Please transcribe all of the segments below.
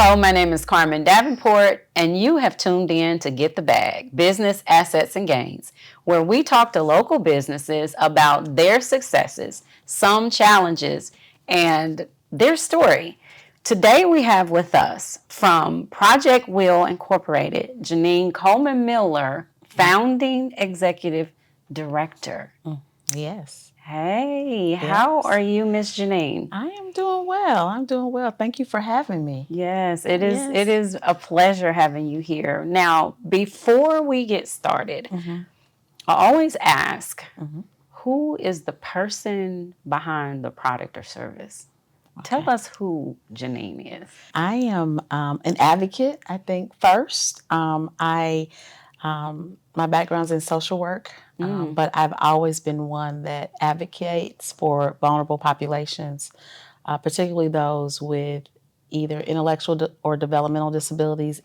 Hello, my name is Carmen Davenport, and you have tuned in to Get the Bag, Business, Assets, and Gains, where we talk to local businesses about their successes, some challenges, and their story. Today we have with us from Project Will Incorporated, Jeanine Coleman-Miller, Founding Executive Director. Yes. Hey, how are you, Miss Jeanine? I am doing well. I'm doing well. Thank you for having me. Yes, it is. It is a pleasure having you here. Now, before we get started, I always ask, who is the person behind the product or service? Tell us who Jeanine is. I am an advocate, I think, first. My background's in social work, but I've always been one that advocates for vulnerable populations, particularly those with either intellectual or developmental disabilities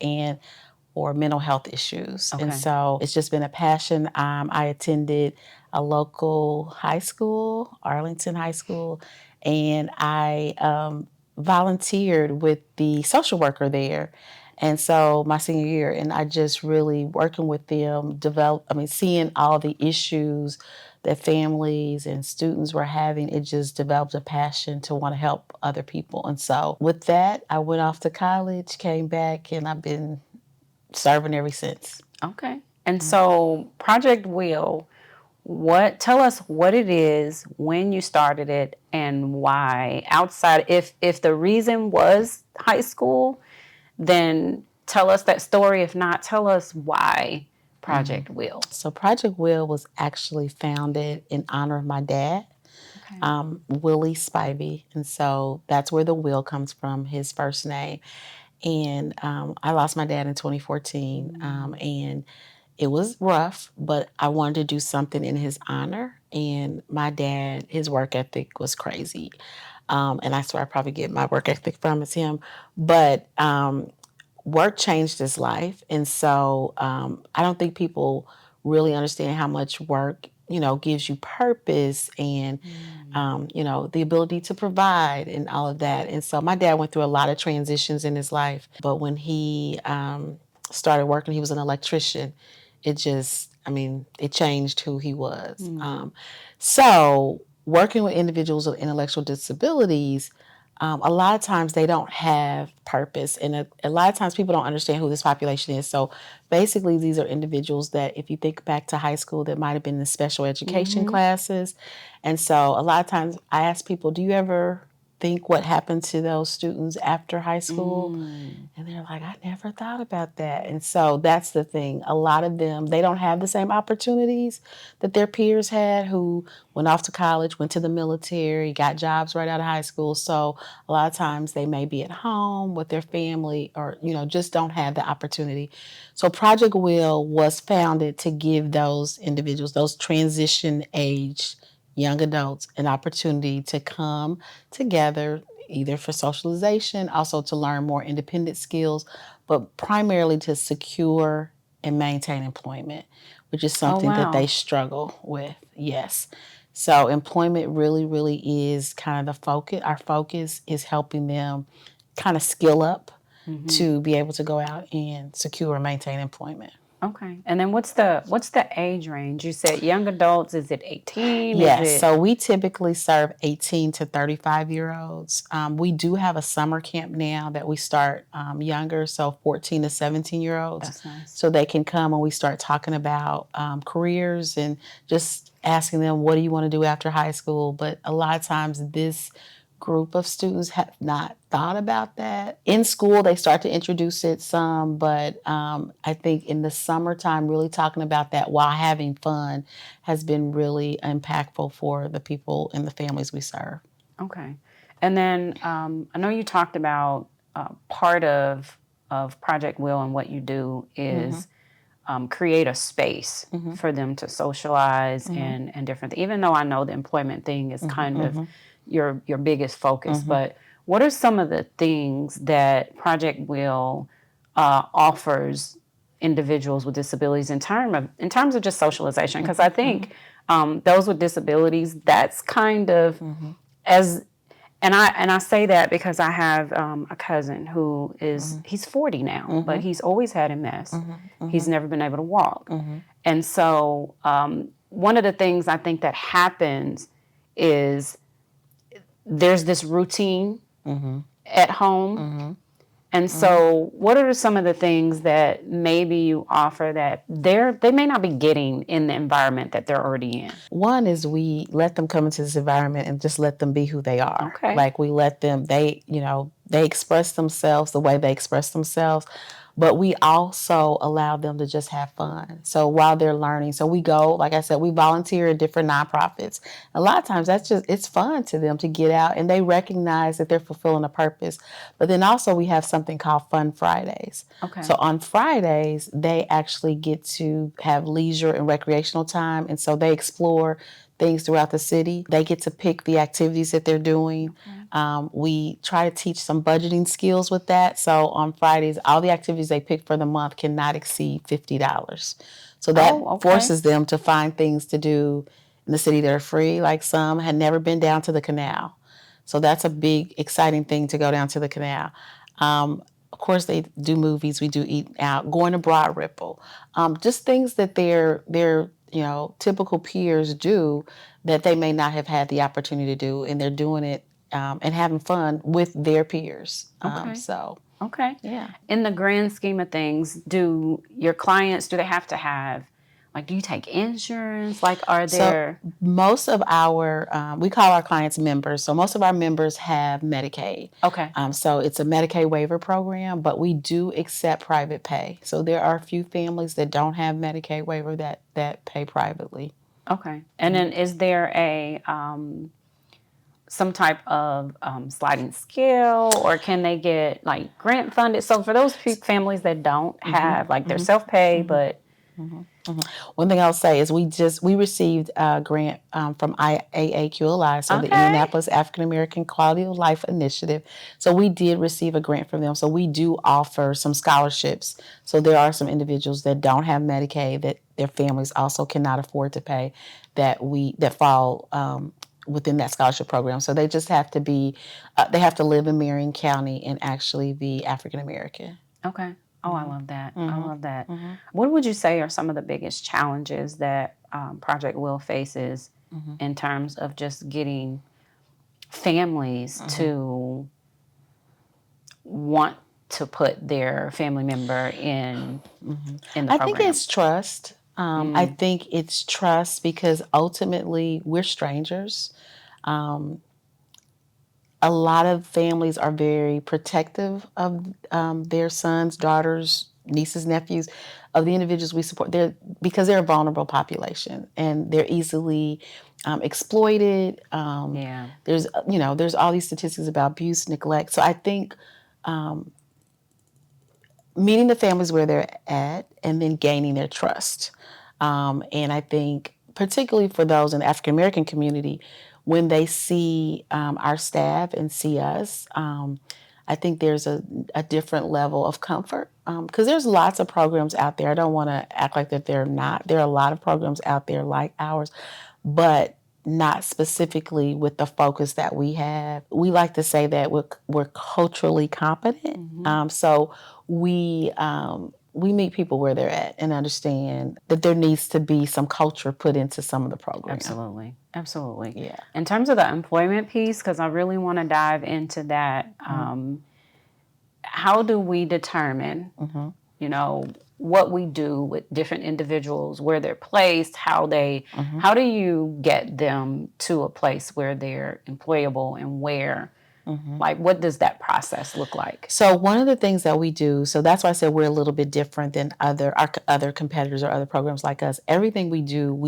or mental health issues. Okay. And so it's just been a passion. I attended a local high school, Arlington High School, and I volunteered with the social worker there. And so my senior year, and I just really working with them, seeing all the issues that families and students were having, it just developed a passion to want to help other people. And so with that, I went off to college, came back, and I've been serving ever since. Okay. And so Project Will, tell us what it is, when you started it, and why. Outside, if the reason was high school, then tell us that story. If not, tell us why Project Will. So Project Will was actually founded in honor of my dad, Willie Spivey. And so that's where the Will comes from, his first name. And I lost my dad in 2014, and it was rough, but I wanted to do something in his honor. And my dad, his work ethic was crazy. And that's where I probably get my work ethic from, is him. But work changed his life. And so I don't think people really understand how much work, gives you purpose and, the ability to provide and all of that. And so my dad went through a lot of transitions in his life. But when he started working, he was an electrician. It changed who he was. So working with individuals with intellectual disabilities, a lot of times they don't have purpose, and a lot of times people don't understand who this population is. So basically these are individuals that, if you think back to high school, that might have been in special education classes. And so a lot of times I ask people, do you ever think what happened to those students after high school? And they're like, I never thought about that. And so that's the thing. A lot of them, they don't have the same opportunities that their peers had who went off to college, went to the military, got jobs right out of high school. So a lot of times they may be at home with their family or, just don't have the opportunity. So Project Will was founded to give those individuals, those transition age young adults, an opportunity to come together, either for socialization, also to learn more independent skills, but primarily to secure and maintain employment, which is something that they struggle with. Yes. So employment really, really is kind of the focus. Our focus is helping them kind of skill up to be able to go out and secure and maintain employment. Okay. And then what's the age range? You said young adults, is it 18? Yes, so we typically serve 18 to 35-year-olds. We do have a summer camp now that we start younger, so 14 to 17-year-olds. That's nice. So they can come and we start talking about careers and just asking them, what do you want to do after high school? But a lot of times this group of students have not thought about that. In school, they start to introduce it some, but I think in the summertime, really talking about that while having fun has been really impactful for the people and the families we serve. Okay. And then I know you talked about part of Project Will and what you do is create a space for them to socialize and different things. Even though I know the employment thing is kind of your biggest focus, but what are some of the things that Project Will offers individuals with disabilities in terms of just socialization? Because I think those with disabilities, that's kind of as And I say that because I have a cousin who is he's 40 now, but he's always had MS. He's never been able to walk, and so one of the things I think that happens is there's this routine at home. And so, what are some of the things that maybe you offer that they may not be getting in the environment that they're already in? One is we let them come into this environment and just let them be who they are. Okay. Like we let them, they express themselves the way they express themselves, but we also allow them to just have fun. So while they're learning, so we go, like I said, we volunteer at different nonprofits. A lot of times it's fun to them to get out and they recognize that they're fulfilling a purpose. But then also we have something called Fun Fridays. Okay. So on Fridays, they actually get to have leisure and recreational time. And so they explore things throughout the city. They get to pick the activities that they're doing. We try to teach some budgeting skills with that. So on Fridays, all the activities they pick for the month cannot exceed $50. So that forces them to find things to do in the city that are free. Like some had never been down to the canal. So that's a big, exciting thing to go down to the canal. Of course, they do movies. We do eat out, going to Broad Ripple. Just things that their typical peers do that they may not have had the opportunity to do, and they're doing it and having fun with their peers. Okay. Yeah. In the grand scheme of things, do your clients, do they have to have, like, do you take insurance? Like, are there? So most of our, we call our clients members. So most of our members have Medicaid. Okay. So it's a Medicaid waiver program, but we do accept private pay. So there are a few families that don't have Medicaid waiver that pay privately. Okay. And then is there a some type of sliding scale, or can they get like grant funded? So for those families that don't have, like, they're self-pay, but one thing I'll say is we received a grant from AAQLI, so the Indianapolis African American Quality of Life Initiative. So we did receive a grant from them. So we do offer some scholarships. So there are some individuals that don't have Medicaid that their families also cannot afford to pay that fall within that scholarship program. So they just have to be, they have to live in Marion County and actually be African American. Okay. Oh, I love that. I love that. What would you say are some of the biggest challenges that Project Will faces in terms of just getting families to want to put their family member in the program? I think it's trust. I think it's trust because ultimately we're strangers. A lot of families are very protective of their sons, daughters, nieces, nephews, of the individuals we support. Because they're a vulnerable population and they're easily exploited. There's all these statistics about abuse, neglect. So I think meeting the families where they're at and then gaining their trust. And I think particularly for those in the African American community, when they see our staff and see us, I think there's a different level of comfort because there's lots of programs out there. I don't want to act like that they're not. There are a lot of programs out there like ours, but not specifically with the focus that we have. We like to say that we're culturally competent. So we meet people where they're at and understand that there needs to be some culture put into some of the programs. Absolutely. Yeah. In terms of the employment piece, because I really want to dive into that, how do we determine, what we do with different individuals, where they're placed, how do you get them to a place where they're employable and where? Like, what does that process look like? So one of the things that we do, so that's why I said we're a little bit different than our other competitors or other programs like us. Everything we do,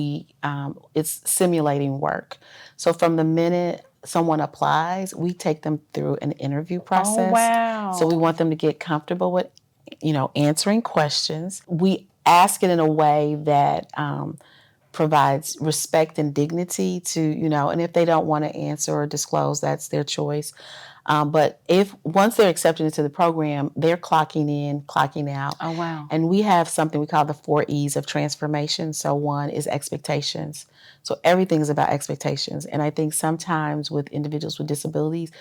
it's simulating work. So from the minute someone applies, we take them through an interview process. Oh, wow. So we want them to get comfortable with, answering questions. We ask it in a way that provides respect and dignity to, and if they don't want to answer or disclose, that's their choice. But if once they're accepted into the program, they're clocking in, clocking out. Oh, wow. And we have something we call the 4 E's of transformation. So one is expectations. So everything is about expectations. And I think sometimes with individuals with disabilities,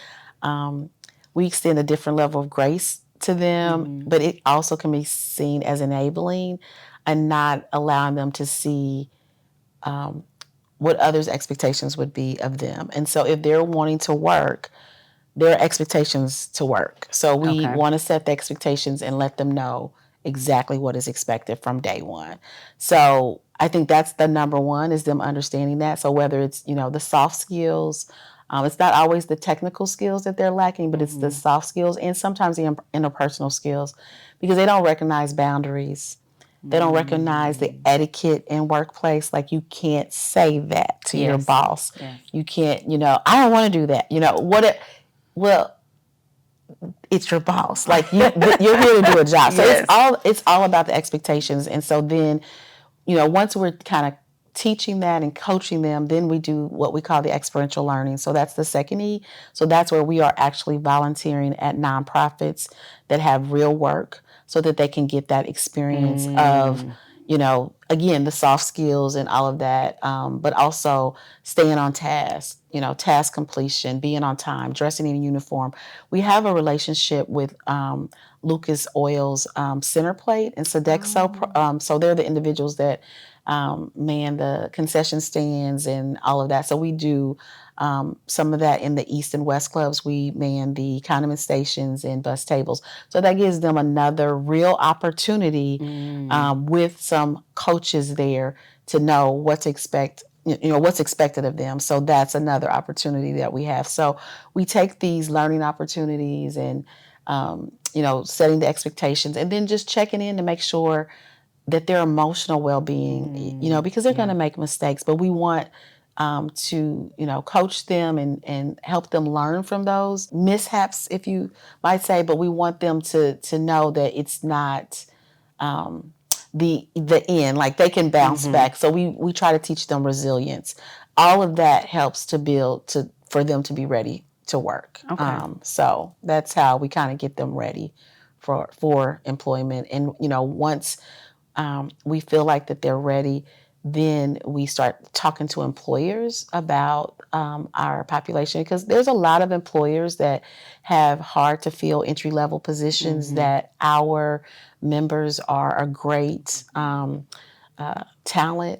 we extend a different level of grace to them, but it also can be seen as enabling and not allowing them to see what others' expectations would be of them. And so if they're wanting to work, there are expectations to work. So we want to set the expectations and let them know exactly what is expected from day one. So I think that's the number one, is them understanding that. So whether it's, the soft skills, it's not always the technical skills that they're lacking, but it's the soft skills and sometimes the interpersonal skills, because they don't recognize boundaries. They don't recognize the etiquette in workplace. Like, you can't say that to your boss. Yes. You can't, I don't want to do that. Well, it's your boss. Like, you're here to do a job. So it's all about the expectations. And so then, once we're kind of teaching that and coaching them, then we do what we call the experiential learning. So that's the second E. So that's where we are actually volunteering at nonprofits that have real work, so that they can get that experience of, again, the soft skills and all of that, but also staying on task, task completion, being on time, dressing in uniform. We have a relationship with Lucas Oil's Centerplate and Sodexo. So they're the individuals that man the concession stands and all of that. So we do some of that in the East and West clubs. We man the condiment stations and bus tables. So that gives them another real opportunity with some coaches there to know what to expect, what's expected of them. So that's another opportunity that we have. So we take these learning opportunities and, setting the expectations, and then just checking in to make sure that their emotional well-being, because they're going to make mistakes, but we want to, coach them and help them learn from those mishaps, if you might say, but we want them to know that it's not the end. Like, they can bounce back. So we try to teach them resilience. All of that helps to build for them to be ready to work. So that's how we kind of get them ready for employment. And once we feel like that they're ready, then we start talking to employers about our population, because there's a lot of employers that have hard to fill entry-level positions that our members are a great talent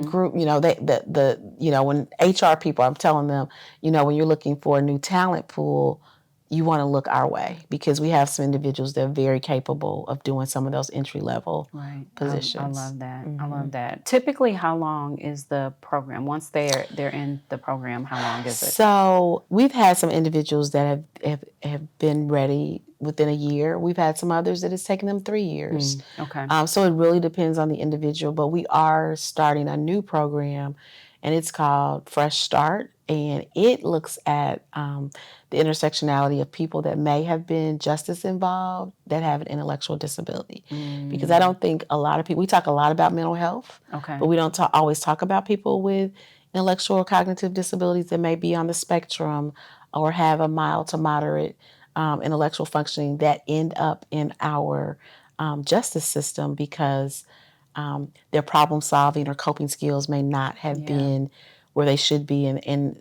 group. When HR people, I'm telling them, when you're looking for a new talent pool, you want to look our way, because we have some individuals that are very capable of doing some of those entry-level positions. I love that. I love that. Typically, how long is the program? Once they're in the program, how long is it? So we've had some individuals that have been ready within a year. We've had some others that it's taken them 3 years. So it really depends on the individual, but we are starting a new program, and it's called Fresh Start, and it looks at the intersectionality of people that may have been justice involved that have an intellectual disability. Because I don't think a lot of people, we talk a lot about mental health, but we don't always talk about people with intellectual or cognitive disabilities that may be on the spectrum or have a mild to moderate intellectual functioning that end up in our justice system, because their problem solving or coping skills may not have been where they should be. And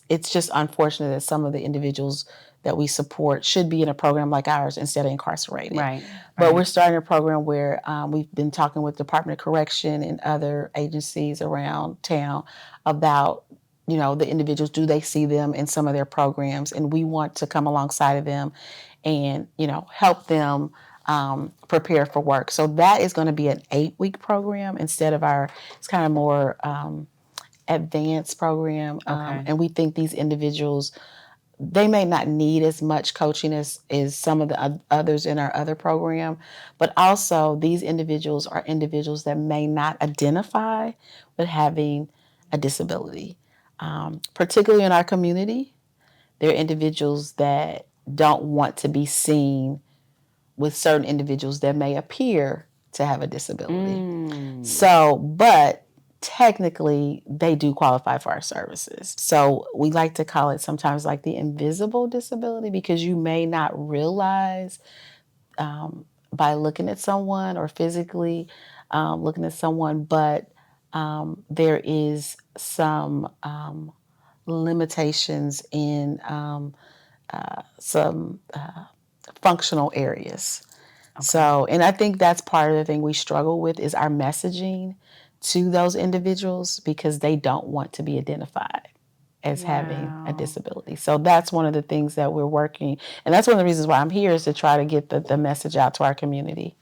it's just unfortunate that some of the individuals that we support should be in a program like ours instead of incarcerated. But we're starting a program where we've been talking with Department of Correction and other agencies around town about, the individuals, do they see them in some of their programs? And we want to come alongside of them and, help them prepare for work. So that is going to be an 8-week program instead of it's kind of more advanced program. And we think these individuals, they may not need as much coaching as some of the others in our other program, but also these individuals are individuals that may not identify with having a disability. Particularly in our community, there are individuals that don't want to be seen with certain individuals that may appear to have a disability. So, but technically they do qualify for our services. So we like to call it sometimes like the invisible disability, because you may not realize by looking at someone or physically looking at someone, but there is some limitations in some functional areas. Okay. So, and I think that's part of the thing we struggle with is our messaging to those individuals, because they don't want to be identified as having a disability. So that's one of the things that we're working, and that's one of the reasons why I'm here, is to try to get the message out to our community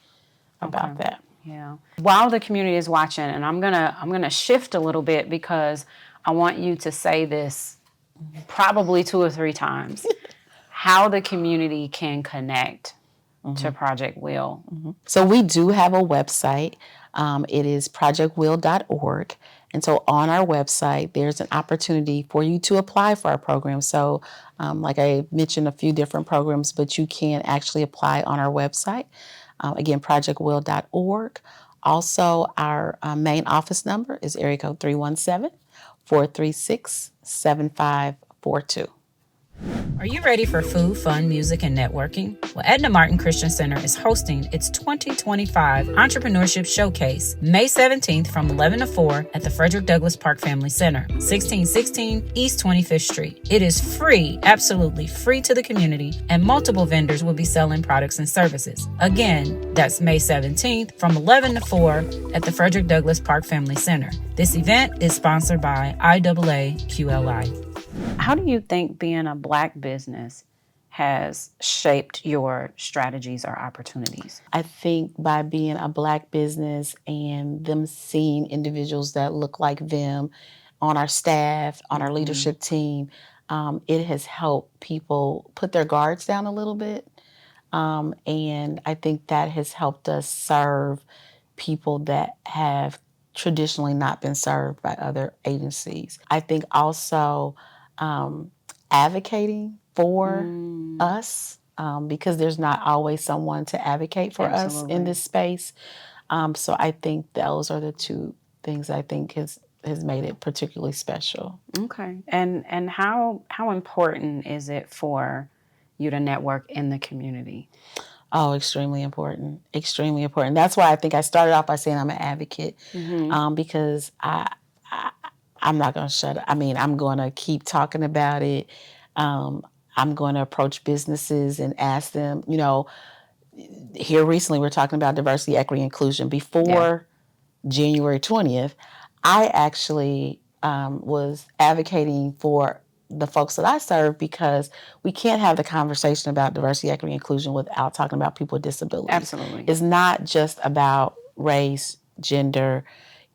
about that. Yeah. While the community is watching, and I'm gonna shift a little bit, because I want you to say this probably 2 or 3 times. How the community can connect to Project Will. So we do have a website. It is projectwill.org. And so on our website, there's an opportunity for you to apply for our program. So like I mentioned, a few different programs, but you can actually apply on our website. Again, projectwill.org. Also, our main office number is area code 317-436-7542. Are you ready for food, fun, music, and networking? Well, Edna Martin Christian Center is hosting its 2025 Entrepreneurship Showcase, May 17th from 11 to 4 at the Frederick Douglass Park Family Center, 1616 East 25th Street. It is free, absolutely free to the community, and multiple vendors will be selling products and services. Again, that's May 17th from 11 to 4 at the Frederick Douglass Park Family Center. This event is sponsored by IAAQLI. How do you think being a Black business has shaped your strategies or opportunities? I think by being a Black business and them seeing individuals that look like them on our staff, on our leadership team, it has helped people put their guards down a little bit. And I think that has helped us serve people that have traditionally not been served by other agencies. I think also advocating for us, because there's not always someone to advocate for us in this space. So I think those are the 2 things I think has made it particularly special. Okay. And how important is it for you to network in the community? Oh, extremely important. Extremely important. That's why I think I started off by saying I'm an advocate, because I'm not going to shut up. I mean, I'm going to keep talking about it. I'm going to approach businesses and ask them, here recently we're talking about diversity, equity, inclusion. Before January 20th, I actually was advocating for the folks that I serve, because we can't have the conversation about diversity, equity, inclusion without talking about people with disabilities. Absolutely. It's not just about race, gender.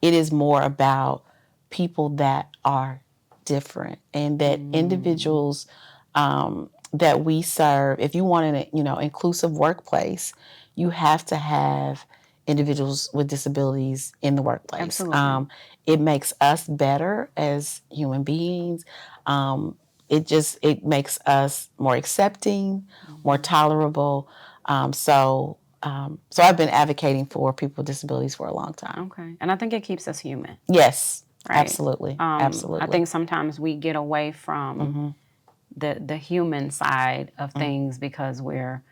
It is more about people that are different, and that individuals that we serve. If you want an inclusive workplace, you have to have individuals with disabilities in the workplace. Absolutely. It makes us better as human beings. It makes us more accepting, more tolerable. So I've been advocating for people with disabilities for a long time. Okay. And I think it keeps us human. Yes, right? Absolutely. Absolutely. I think sometimes we get away from the human side of things because we're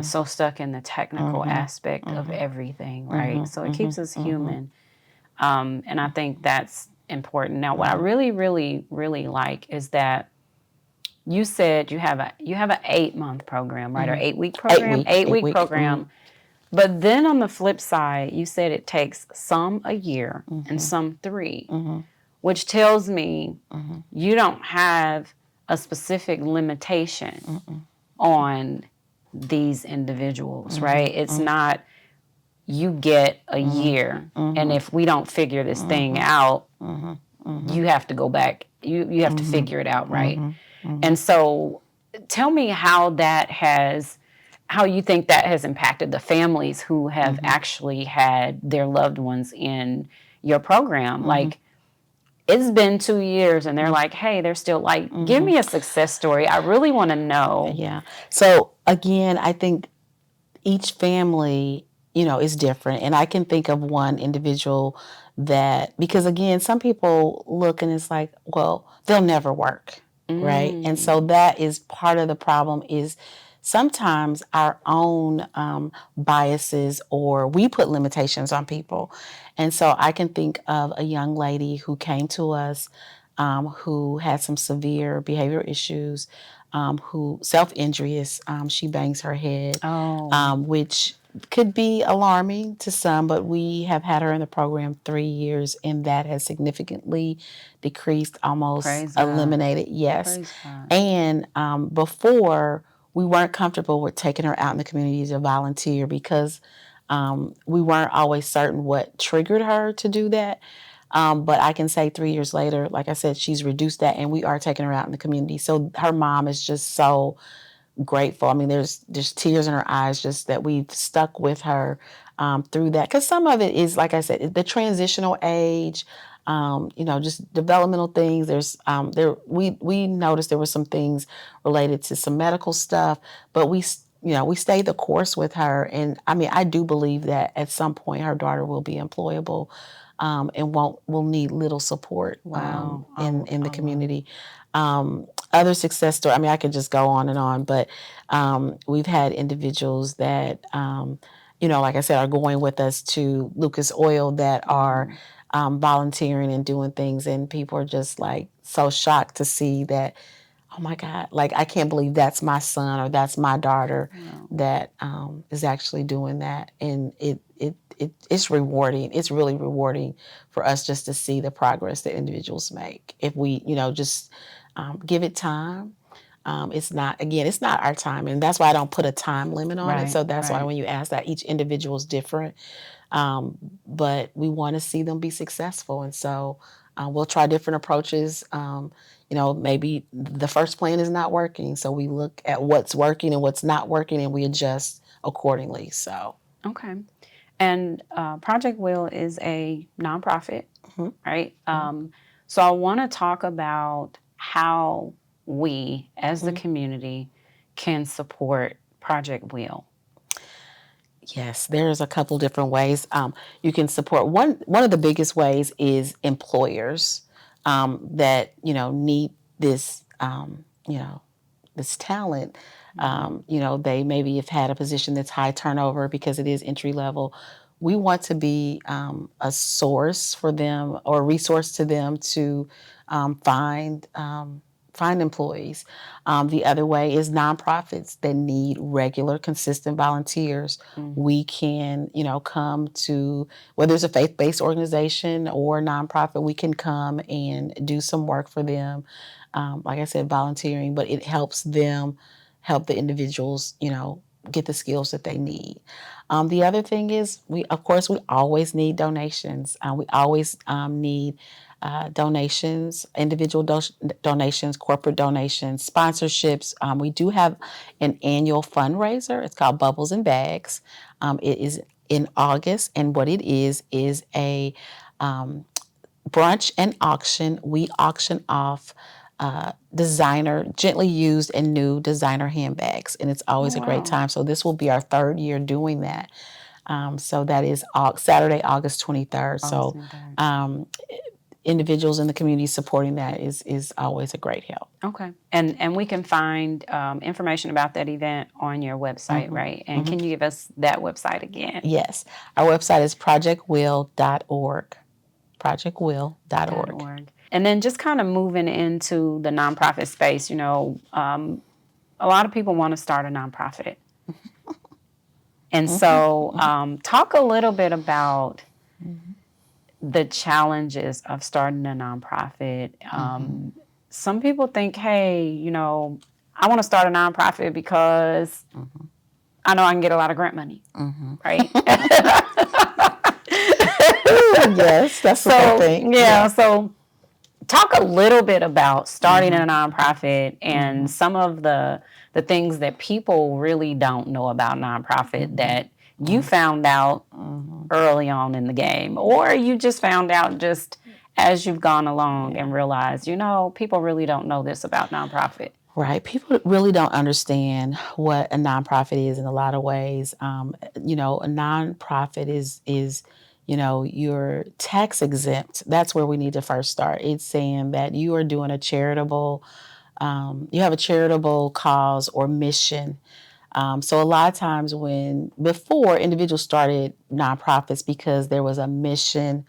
so stuck in the technical aspect of everything, right? So it keeps us human. And I think that's important. Now, what I really, really, really like is that you said you have an 8-month program, right? Or 8-week program? 8-week program. But then on the flip side, you said it takes some a year and some 3, which tells me you don't have a specific limitation on these individuals, right? It's not you get a year, and if we don't figure this thing out, you have to go back. You have to figure it out, right? And so tell me how you think that has impacted the families who have actually had their loved ones in your program. Like, it's been 2 years and they're like, hey, they're still like, give me a success story. I really want to know. Yeah. So again, I think each family is different. And I can think of one individual that, because again, some people look and it's like, well, they'll never work, right? And so that is part of the problem, is sometimes our own biases, or we put limitations on people. And so I can think of a young lady who came to us who had some severe behavior issues, who self-injurious. She bangs her head, which could be alarming to some, but we have had her in the program 3 years, and that has significantly decreased, almost eliminated. Yes. And before, we weren't comfortable with taking her out in the community to volunteer, because we weren't always certain what triggered her to do that. But I can say 3 years later, like I said, she's reduced that, and we are taking her out in the community. So her mom is just so grateful. I mean, there's tears in her eyes, just that we've stuck with her through that. Because some of it is, like I said, the transitional age, just developmental things. There's we noticed there were some things related to some medical stuff, but we stayed the course with her. And I mean, I do believe that at some point her daughter will be employable, and will need little support in the community. Other success story, I mean, I could just go on and on, but we've had individuals that, like I said, are going with us to Lucas Oil, that are volunteering and doing things, and people are just like so shocked to see that, oh my God, like, I can't believe that's my son or that's my daughter that is actually doing that. And it's rewarding. It's really rewarding for us just to see the progress that individuals make. If we, just give it time. It's not our time. And that's why I don't put a time limit on it. So that's why when you ask that, each individual is different. But we want to see them be successful. And so we'll try different approaches. Maybe the first plan is not working. So we look at what's working and what's not working, and we adjust accordingly. So. Okay. And Project Will is a nonprofit, right? So I want to talk about how we, as the community, can support Project Will. Yes, there's a couple different ways you can support. One of the biggest ways is employers that need this this talent. They maybe have had a position that's high turnover because it is entry level. We want to be a source for them, or a resource to them, to find employees. The other way is nonprofits that need regular, consistent volunteers. We can, come to, whether it's a faith-based organization or a nonprofit, we can come and do some work for them. Like I said, volunteering, but it helps them help the individuals, get the skills that they need. The other thing is, we always need donations. We always need donations, individual donations, corporate donations, sponsorships. We do have an annual fundraiser. It's called Bubbles and Bags. It is in August, and what it is a brunch and auction. We auction off designer, gently used and new designer handbags, and it's always a great time. So this will be our 3rd year doing that. So that is Saturday, August 23rd. So individuals in the community supporting that is always a great help. Okay. And we can find information about that event on your website, right? And can you give us that website again? Yes. Our website is projectwill.org. Projectwill.org. And then just kind of moving into the nonprofit space, a lot of people want to start a nonprofit. And so talk a little bit about the challenges of starting a nonprofit. Some people think, hey, I want to start a nonprofit because I know I can get a lot of grant money, right? Yes, that's the whole thing. Yeah, so talk a little bit about starting a nonprofit and some of the things that people really don't know about nonprofit that you found out early on in the game, or you just found out just as you've gone along and realized, people really don't know this about nonprofit. Right. People really don't understand what a nonprofit is in a lot of ways. A nonprofit is you're tax exempt. That's where we need to first start. It's saying that you are doing a charitable, you have a charitable cause or mission. So a lot of times before individuals started nonprofits because there was a mission,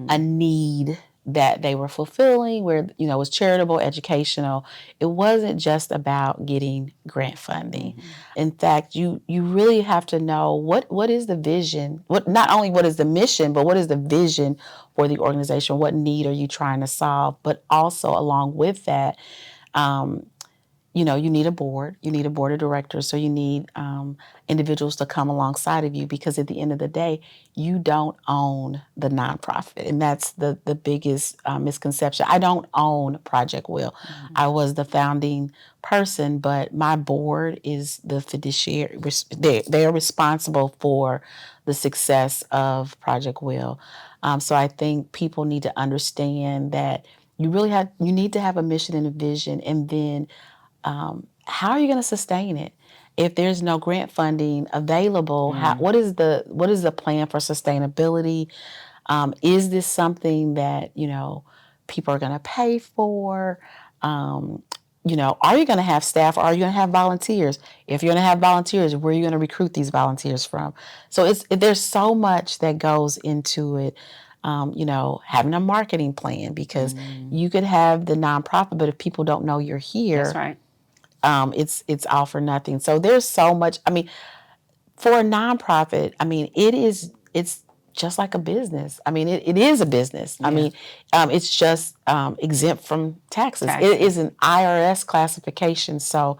a need that they were fulfilling where, it was charitable, educational. It wasn't just about getting grant funding. In fact, you really have to know what is the vision, not only what is the mission, but what is the vision for the organization? What need are you trying to solve? But also along with that, you need a board. You need a board of directors. So you need individuals to come alongside of you because at the end of the day, you don't own the nonprofit. And that's the biggest misconception. I don't own Project Will. I was the founding person, but my board is the fiduciary. They are responsible for the success of Project Will. So I think people need to understand that you need to have a mission and a vision, and then how are you going to sustain it if there's no grant funding available? What is the plan for sustainability? Is this something that people are going to pay for? Are you going to have staff? Or are you going to have volunteers? If you're going to have volunteers, where are you going to recruit these volunteers from? So there's so much that goes into it. Having a marketing plan, because you could have the nonprofit, but if people don't know you're here, that's right. It's all for nothing. So there's so much. I mean, for a nonprofit, it's just like a business. I mean, it is a business. Yeah. I mean, it's just exempt from taxes. It is an IRS classification. So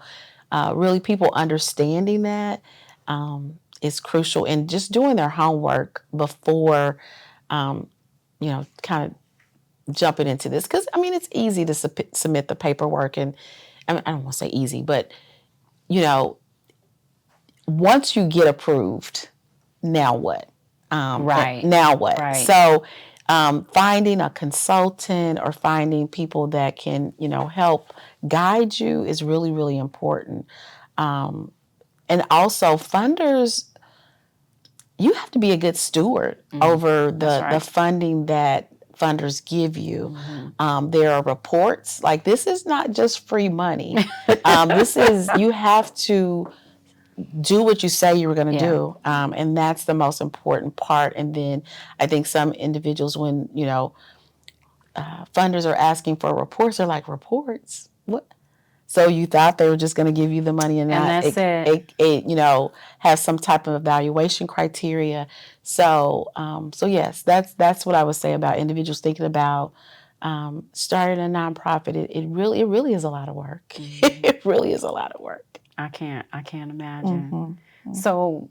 really people understanding that is crucial, and just doing their homework before, kind of jumping into this. Because, it's easy to submit the paperwork, and I don't want to say easy, but, once you get approved, now what? Right. Now what? Right. So finding a consultant or finding people that can, help guide you is really, really important. And also funders, you have to be a good steward over the funding that funders give you. There are reports. Like, this is not just free money. You have to do what you say you were going to do. And that's the most important part. And then I think some individuals, when, funders are asking for reports, they're like, reports? What? So you thought they were just going to give you the money and not, have some type of evaluation criteria. So, yes, that's what I would say about individuals thinking about starting a nonprofit. It really is a lot of work. It really is a lot of work. I can't imagine. So,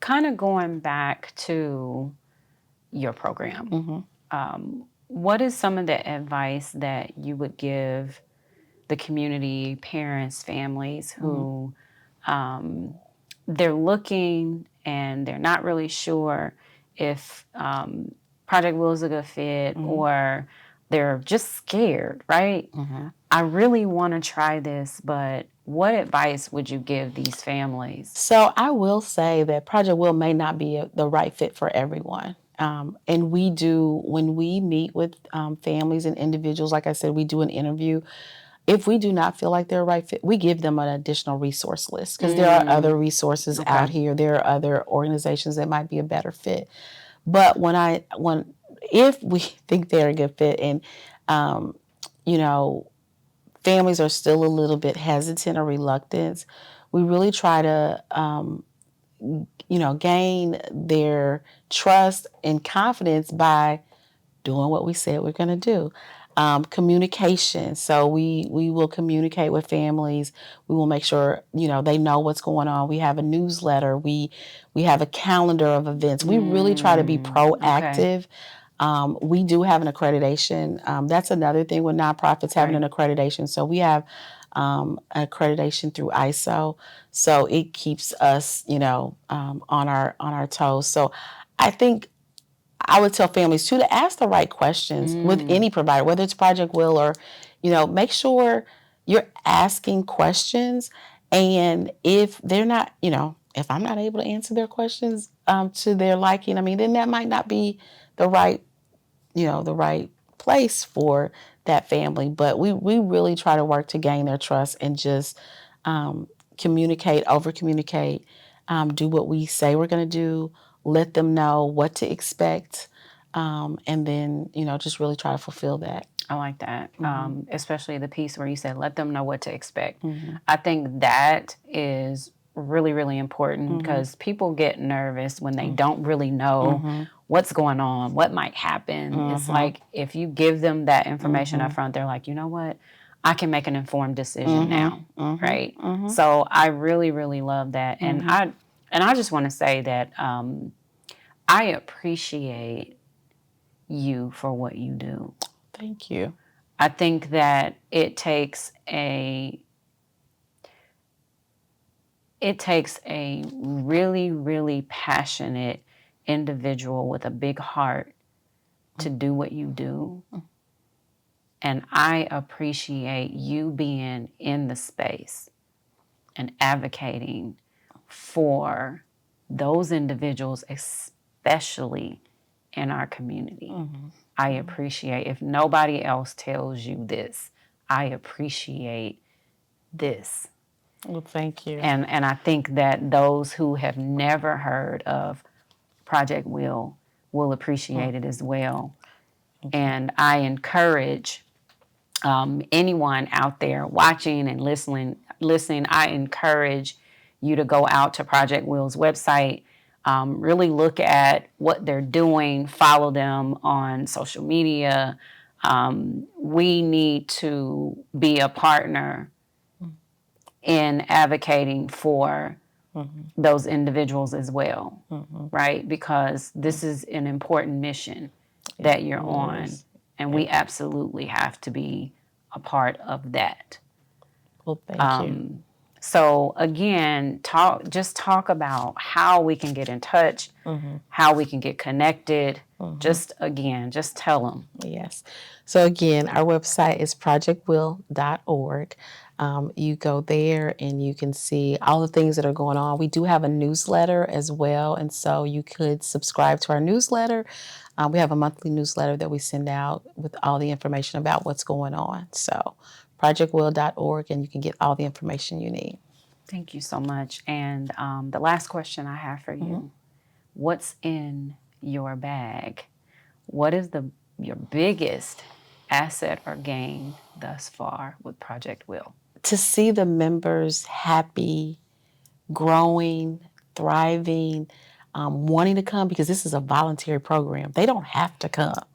kind of going back to your program, what is some of the advice that you would give the community, parents, families who they're looking and they're not really sure if Project Will is a good fit, or they're just scared, right? I really want to try this, but what advice would you give these families? So I will say that Project Will may not be the right fit for everyone. And when we meet with families and individuals, like I said, we do an interview. If we do not feel like they're a right fit, we give them an additional resource list, because there are other resources out here. There are other organizations that might be a better fit. But if we think they're a good fit, and families are still a little bit hesitant or reluctant, we really try to gain their trust and confidence by doing what we said we're going to do. Communication. So we will communicate with families. We will make sure, they know what's going on. We have a newsletter. We have a calendar of events. We really try to be proactive. We do have an accreditation. That's another thing with nonprofits, having an accreditation. So we have accreditation through ISO. So it keeps us, on our toes. So I think I would tell families to ask the right questions with any provider, whether it's Project Will or, make sure you're asking questions, and if they're not, if I'm not able to answer their questions to their liking, I mean, then that might not be the right, the right place for that family. But we really try to work to gain their trust and just communicate, over communicate, do what we say we're going to do, let them know what to expect, and then, just really try to fulfill that. I like that, especially the piece where you said, let them know what to expect. Mm-hmm. I think that is really, really important because people get nervous when they don't really know what's going on, what might happen. It's like if you give them that information up front, they're like, you know what? I can make an informed decision now, right? So I really, really love that. And I just want to say that I appreciate you for what you do. Thank you. I think that it takes a really, really passionate individual with a big heart to do what you do. And I appreciate you being in the space and advocating for those individuals, especially in our community. I appreciate, if nobody else tells you this, I appreciate this. Well, thank you. And I think that those who have never heard of Project will appreciate it as well. And I encourage anyone out there watching and listening, I encourage you to go out to Project Will's website, really look at what they're doing, follow them on social media. We need to be a partner in advocating for those individuals as well, right? Because this is an important mission that you're on, and we absolutely have to be a part of that. Well, thank you. So again, talk about how we can get in touch, how we can get connected. Just tell them. Yes. So again, our website is projectwill.org. You go there and you can see all the things that are going on. We do have a newsletter as well, and so you could subscribe to our newsletter. We have a monthly newsletter that we send out with all the information about what's going on. So projectwill.org, and you can get all the information you need. Thank you so much. And the last question I have for you, what's in your bag? What is your biggest asset or gain thus far with Project Will? To see the members happy, growing, thriving, wanting to come, because this is a voluntary program. They don't have to come.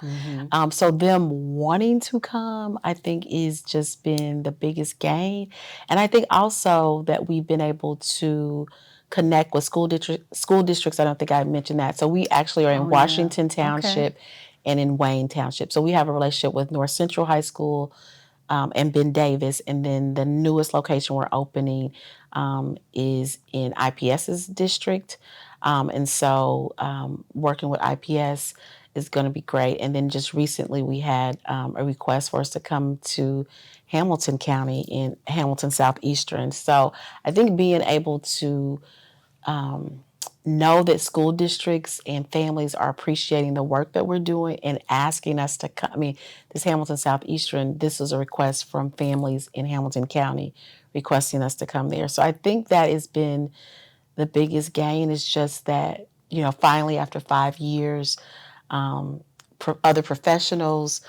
So them wanting to come, I think, is just been the biggest gain. And I think also that we've been able to connect with school districts. I don't think I mentioned that. So we actually are in Washington Township and in Wayne Township. So we have a relationship with North Central High School and Ben Davis. And then the newest location we're opening is in IPS's district. And so working with IPS is going to be great. And then just recently we had a request for us to come to Hamilton County in Hamilton Southeastern. So I think being able to know that school districts and families are appreciating the work that we're doing and asking us to come. I mean, this Hamilton Southeastern, this is a request from families in Hamilton County requesting us to come there. So I think that has been the biggest gain, is just that, finally after 5 years, other professionals,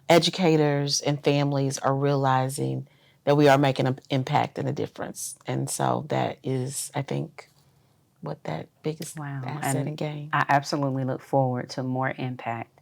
educators, and families are realizing that we are making an impact and a difference. And so that is, I think, what that biggest asset and gain. I absolutely look forward to more impact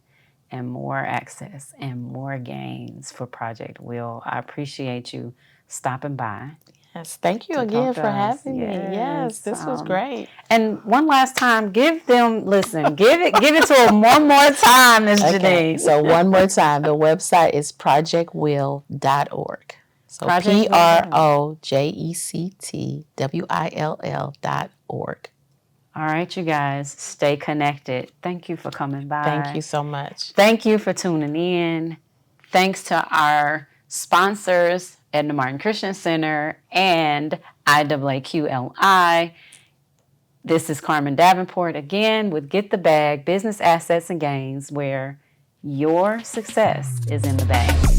and more access and more gains for Project Will. I appreciate you stopping by. Yes, thank you again for having me. Yes, this was great. And one last time, give them, give it to them one more time, Ms. Jeanine. So one more time, the website is projectwill.org. So projectwill.org. All right, you guys, stay connected. Thank you for coming by. Thank you so much. Thank you for tuning in. Thanks to our sponsors, Edna Martin Christian Center and IAAQLI. This is Carmen Davenport again with Get the Bag, Business Assets and Gains, where your success is in the bag.